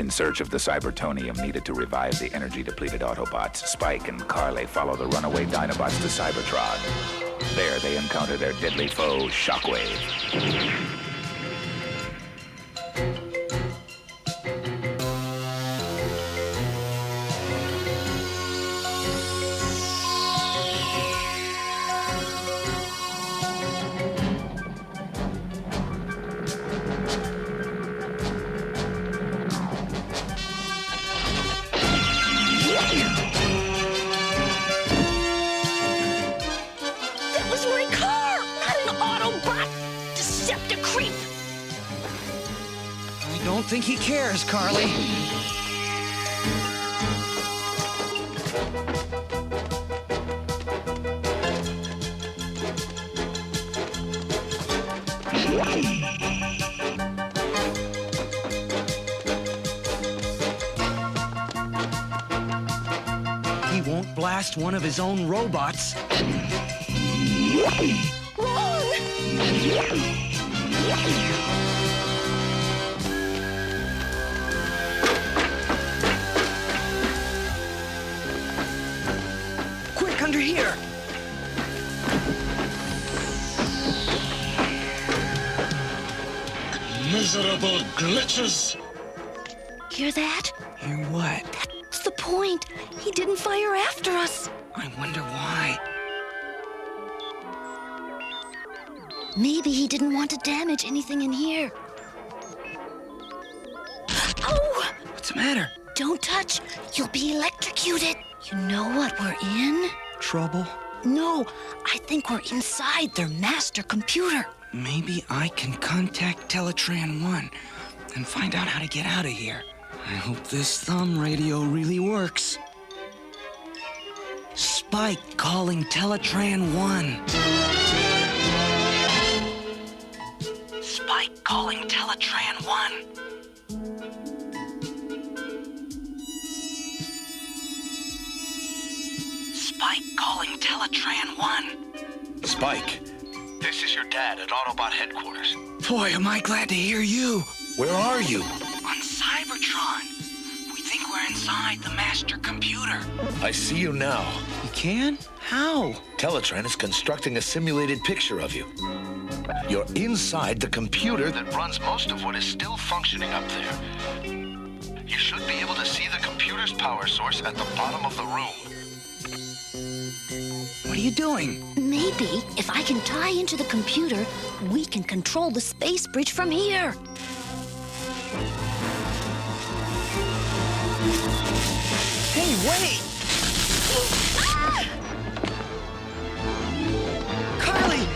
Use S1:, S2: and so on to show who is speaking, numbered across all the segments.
S1: In search of the cybertonium needed to revive the energy-depleted Autobots, Spike and Carly follow the runaway Dinobots to Cybertron. There, they encounter their deadly foe, Shockwave.
S2: I don't think he cares, Carly. He won't blast one of his own robots. Quick, under here!
S3: Miserable glitches!
S4: Hear that?
S2: Hear what?
S4: That's the point. He didn't fire after us.
S2: I wonder why.
S4: Maybe he didn't want to damage anything in here. Oh!
S2: What's the matter?
S4: Don't touch. You'll be electrocuted. You know what we're in?
S2: Trouble?
S4: No, I think we're inside their master computer.
S2: Maybe I can contact Teletran 1 and find out how to get out of here. I hope this thumb radio really works. Spike calling Teletran 1. Spike calling Teletran 1. Spike calling Teletran 1.
S5: Spike, this is your dad at Autobot headquarters.
S2: Boy, am I glad to hear you.
S5: Where are you?
S2: On Cybertron. We think we're inside the master computer.
S5: I see you now.
S2: You can? How?
S5: Teletran is constructing a simulated picture of you. You're inside the computer that runs most of what is still functioning up there. You should be able to see the computer's power source at the bottom of the room.
S2: What are you doing?
S4: Maybe if I can tie into the computer, we can control the space bridge from here.
S2: Hey, wait!
S4: Ah!
S2: Carly!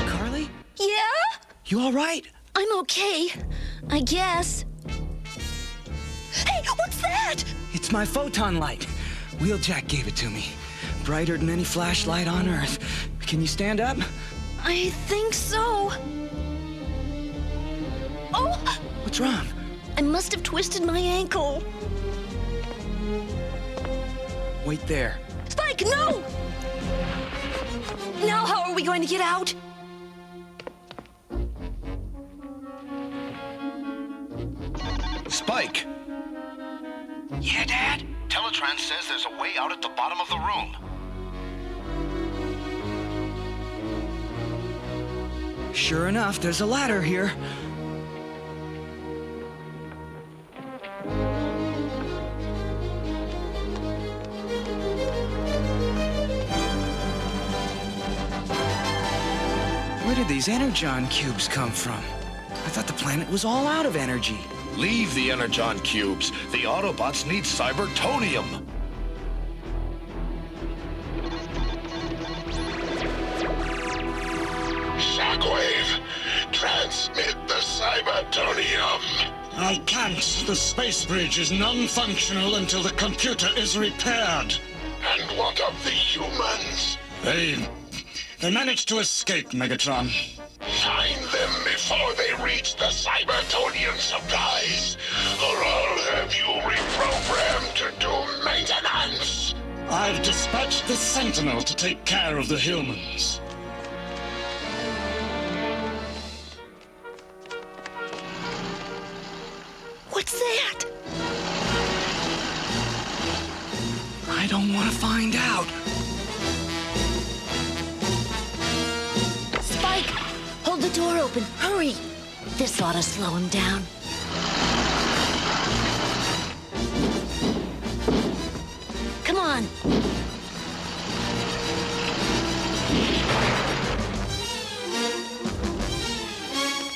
S2: Carly?
S4: Yeah?
S2: You all right?
S4: I'm okay, I guess. Hey, what's that?
S2: It's my photon light. Wheeljack gave it to me. Brighter than any flashlight on Earth. Can you stand up?
S4: I think so. Oh!
S2: What's wrong?
S4: I must have twisted my ankle.
S2: Wait there.
S4: Spike, no! Now how are we going to get out?
S5: Spike!
S2: Yeah, Dad?
S5: Teletran says there's a way out at the bottom of the room.
S2: Sure enough, there's a ladder here. Where did these energon cubes come from? I thought the planet was all out of energy.
S5: Leave the energon cubes. The Autobots need cybertonium.
S3: Shockwave, transmit the cybertonium. I can't. The space bridge is non-functional until the computer is repaired. And what of the humans? They managed to escape, Megatron. Fine. before they reach the Cybertonian supplies, or I'll have you reprogrammed to do maintenance. I've dispatched the Sentinel to take care of the humans.
S4: What's that?
S2: I don't want to find out.
S4: Spike, hold the door open. Hurry. This ought to slow him down. Come on.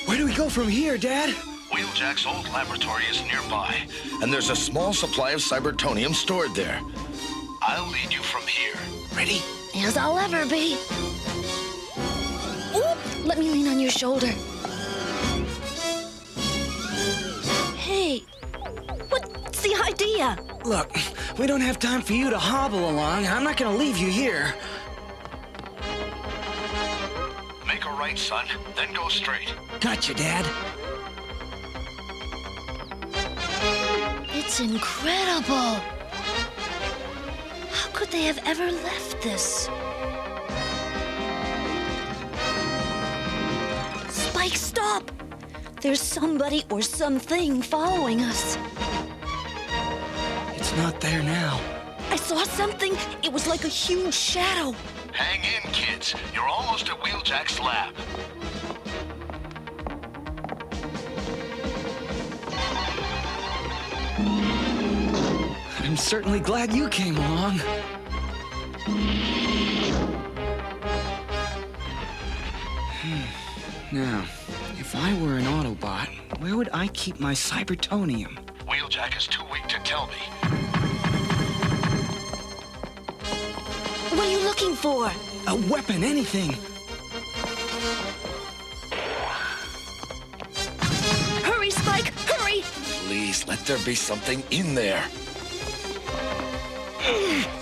S2: Where do we go from here, Dad?
S5: Wheeljack's old laboratory is nearby, and there's a small supply of cybertonium stored there. I'll lead you from here.
S2: Ready?
S4: As I'll ever be. Oop, let me lean on your shoulder. Hey, what's the idea?
S2: Look, we don't have time for you to hobble along. I'm not gonna leave you here.
S5: Make a right, son, then go straight.
S2: Gotcha, Dad.
S4: It's incredible. How could they have ever left this? Spike, stop! There's somebody or something following us.
S2: It's not there now.
S4: I saw something. It was like a huge shadow.
S5: Hang in, kids. You're almost at Wheeljack's lab.
S2: I'm certainly glad you came along. Now, if I were an Autobot, where would I keep my cybertonium?
S5: Wheeljack is too weak to tell me.
S4: What are you looking for?
S2: A weapon, anything.
S4: Hurry, Spike, hurry!
S5: Please, let there be something in there.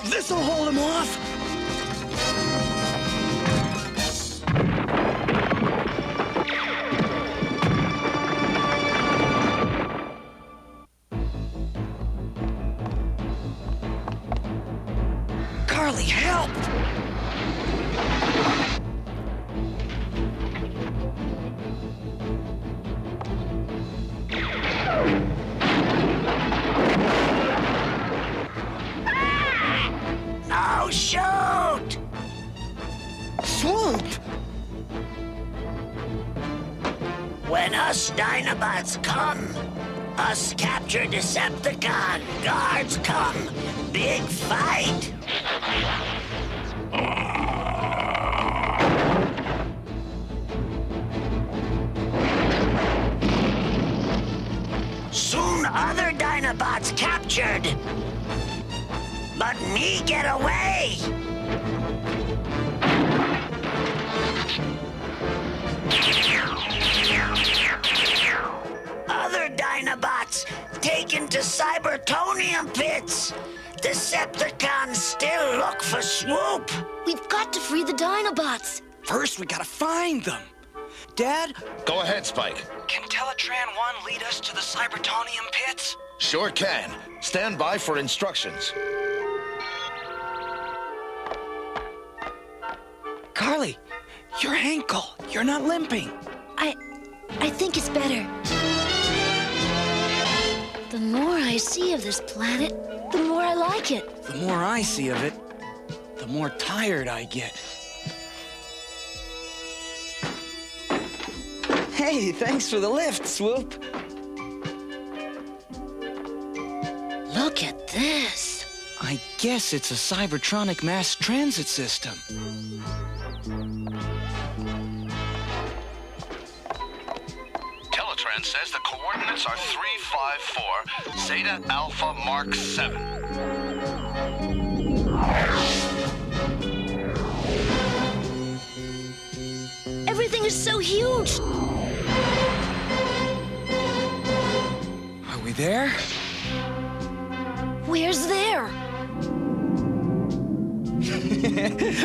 S2: This'll hold him off. Carly, help!
S6: Oh, shoot!
S2: Swoop!
S6: When us Dinobots come, us capture Decepticon, guards come, big fight. Soon other Dinobots captured. But me get away! Other Dinobots taken to Cybertonium pits. Decepticons still look for Swoop.
S4: We've got to free the Dinobots.
S2: First, we gotta find them. Dad,
S5: Go ahead, Spike.
S2: can Teletran 1 lead us to the Cybertonium pits?
S5: Sure can. Stand by for instructions.
S2: Carly, your ankle. You're not limping.
S4: I think it's better. The more I see of this planet, the more I like it.
S2: The more I see of it, the more tired I get. Hey, thanks for the lift, Swoop.
S4: Look at this.
S2: I guess it's a Cybertronic mass transit system.
S5: Teletran says the coordinates are 354 Zeta Alpha Mark 7.
S4: Everything is so huge.
S2: Are we there?
S4: Where's there?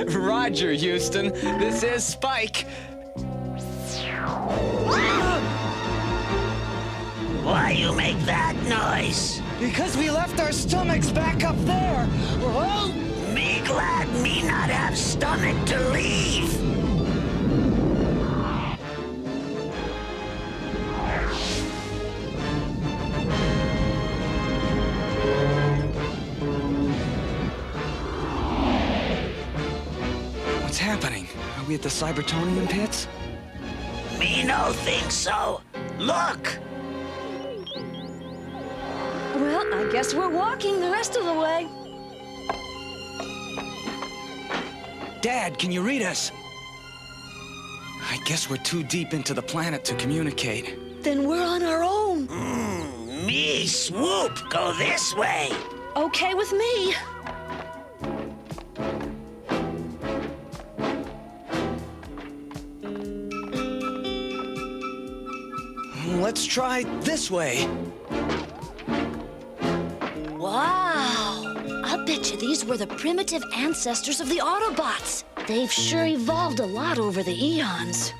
S2: Roger, Houston. This is Spike.
S6: Why you make that noise?
S2: Because we left our stomachs back up there. Whoa!
S6: Me glad me not have stomach to leave.
S2: What's happening? Are we at the Cybertonian pits?
S6: Me no think so. Look!
S4: Well, I guess we're walking the rest of the way.
S2: Dad, can you read us? I guess we're too deep into the planet to communicate.
S4: Then we're on our own.
S6: Me, Swoop, go this way.
S4: Okay with me.
S2: Let's try this way.
S4: Wow! I bet you these were the primitive ancestors of the Autobots. They've sure evolved a lot over the eons.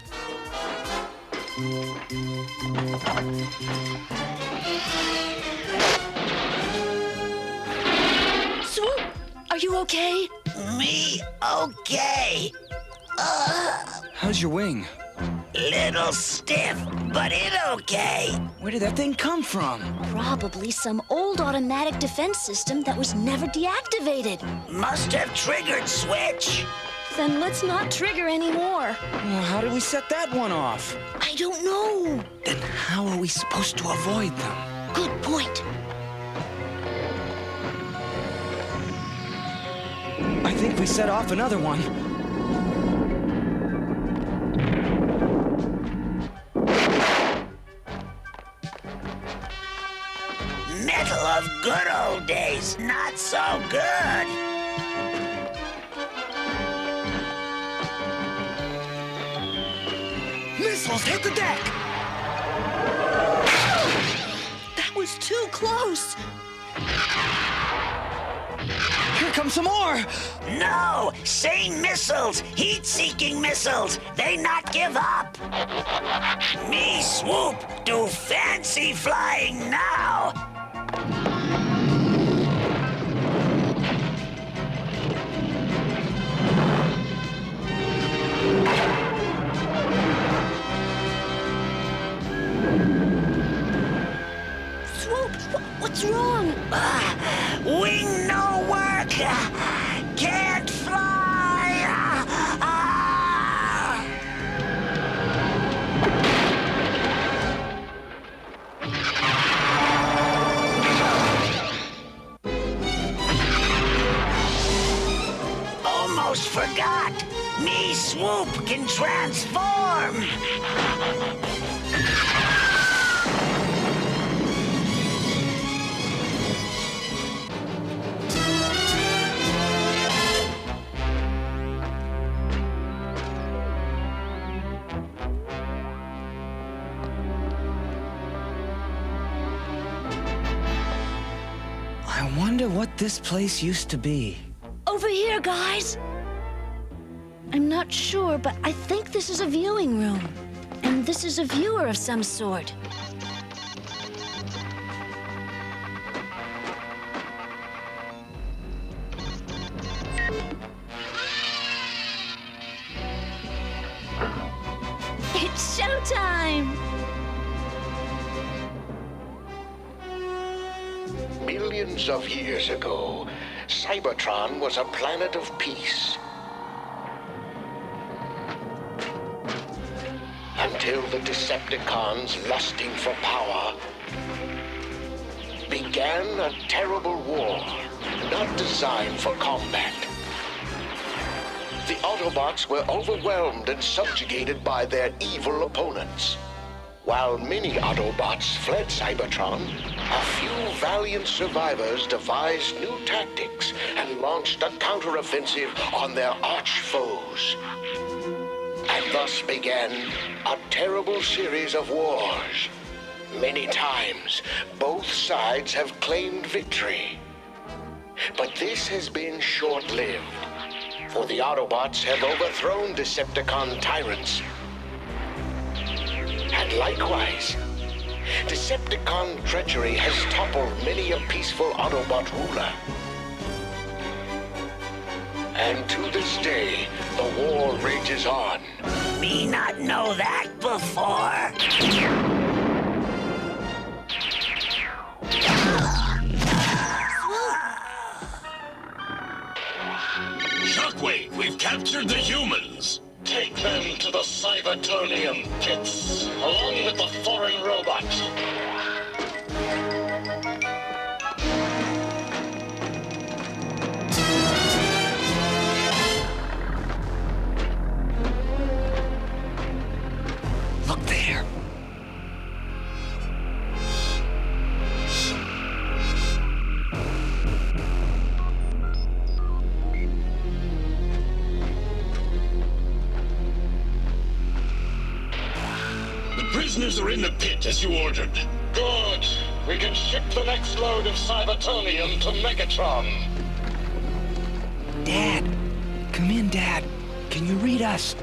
S4: Swoop, are you okay?
S6: Me okay.
S2: How's your wing?
S6: Little stiff, but it okay.
S2: Where did that thing come from?
S4: Probably some old automatic defense system that was never deactivated.
S6: Must have triggered switch.
S4: Then let's not trigger anymore.
S2: Well, how did we set that one off?
S4: I don't know.
S2: Then how are we supposed to avoid them?
S4: Good point.
S2: I think we set off another one.
S6: Metal of good old days, not so good.
S2: Missiles hit the deck!
S4: That was too close.
S2: Here come some more!
S6: No, same missiles, heat-seeking missiles. They not give up. Me, Swoop, do fancy flying now.
S4: Swoop, what's wrong?
S6: Wing no work. Can't fly. Almost forgot. Me, Swoop, can transform.
S2: I wonder what this place used to be.
S4: Over here, guys. I'm not sure, but I think this is a viewing room. And this is a viewer of some sort. It's showtime!
S3: Millions of years ago, Cybertron was a planet of peace. Until the Decepticons, lusting for power, began a terrible war, not designed for combat. The Autobots were overwhelmed and subjugated by their evil opponents. While many Autobots fled Cybertron, a few valiant survivors devised new tactics and launched a counteroffensive on their arch foes. And thus began a terrible series of wars. Many times, both sides have claimed victory. But this has been short-lived, for the Autobots have overthrown Decepticon tyrants likewise. Decepticon treachery has toppled many a peaceful Autobot ruler. And to this day, the war rages on.
S6: Me not know that before.
S3: Shockwave, we've captured the humans. Take them to the Cybertonium pits, along with the foreign robot.
S2: Look there.
S3: Prisoners are in the pit as you ordered. Good. We can ship the next load of Cybertonium to Megatron.
S2: Dad. Come in, Dad. Can you read us?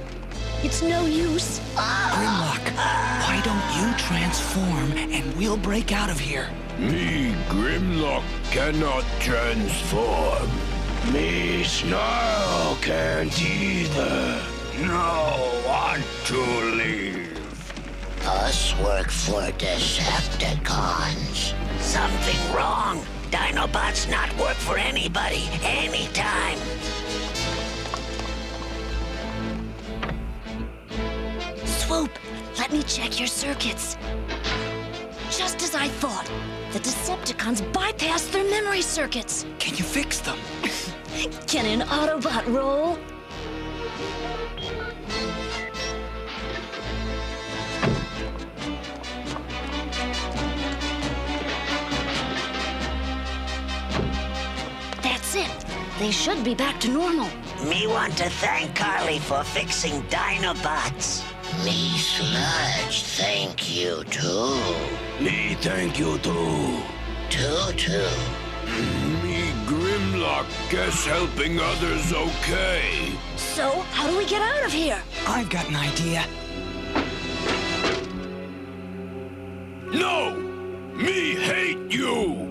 S4: It's no use.
S2: Grimlock, why don't you transform and we'll break out of here?
S7: Me, Grimlock, cannot transform. Me, Snarl, can't either. No, want to leave.
S6: Us work for Decepticons. Something wrong. Dinobots not work for anybody, anytime.
S4: Swoop, let me check your circuits. Just as I thought, the Decepticons bypassed their memory circuits.
S2: Can you fix them?
S4: Can an Autobot roll? That's it. They should be back to normal.
S6: Me want to thank Carly for fixing Dinobots. Me, Sludge, thank you too.
S7: Me, thank you too.
S6: Too.
S7: Me, Grimlock, guess helping others okay.
S4: So, how do we get out of here?
S2: I've got an idea.
S7: No! Me hate you!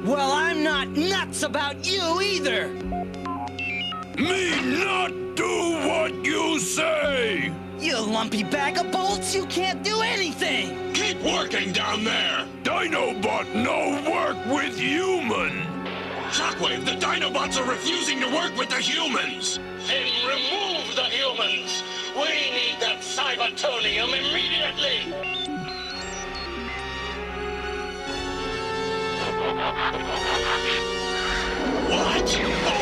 S2: Well, I'm not nuts about you either.
S7: Me not do what you say!
S2: You lumpy bag of bolts, you can't do anything.
S3: Keep working down there!
S7: Dinobot no work with human!
S3: Shockwave, the Dinobots are refusing to work with the humans! Then remove the humans! We need that Cybertonium immediately! What? Oh!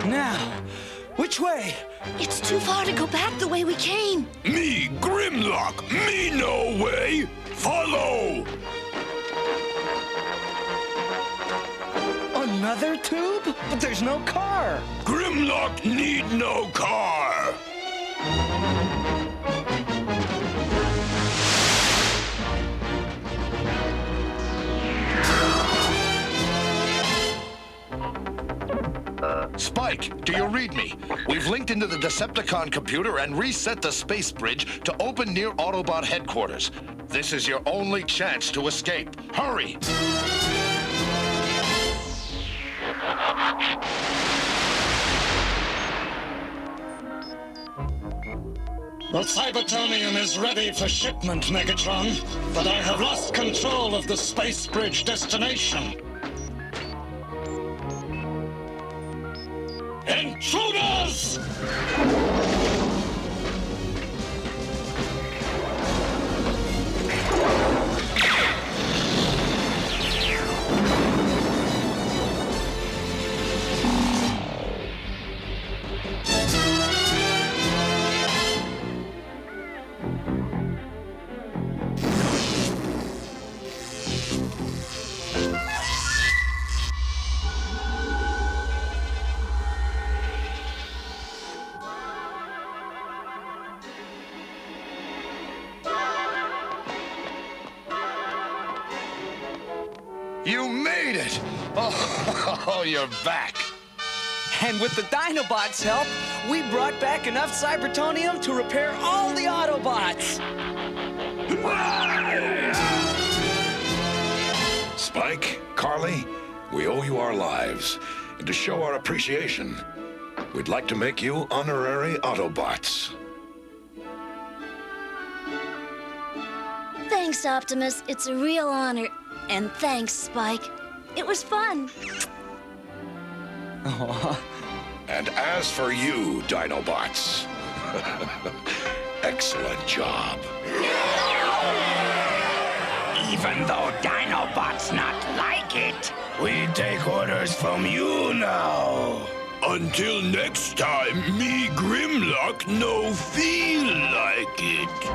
S2: Now, which way?
S4: It's too far to go back the way we came.
S7: Me, Grimlock, me no way! Follow!
S2: Another tube? But there's no car.
S7: Grimlock need no car!
S5: Spike, do you read me? We've linked into the Decepticon computer and reset the space bridge to open near Autobot headquarters. This is your only chance to escape. Hurry!
S3: The Cybertonium is ready for shipment, Megatron, but I have lost control of the space bridge destination. Intruders!
S5: You made it! Oh, you're back.
S2: And with the Dinobots' help, we brought back enough Cybertonium to repair all the Autobots.
S7: Spike, Carly, we owe you our lives. And to show our appreciation, we'd like to make you honorary Autobots.
S4: Thanks, Optimus. It's a real honor. And thanks, Spike. It was fun.
S7: And as for you, Dinobots, excellent job.
S8: Even though Dinobots not like it, we take orders from you now.
S7: Until next time, me Grimlock no feel like it.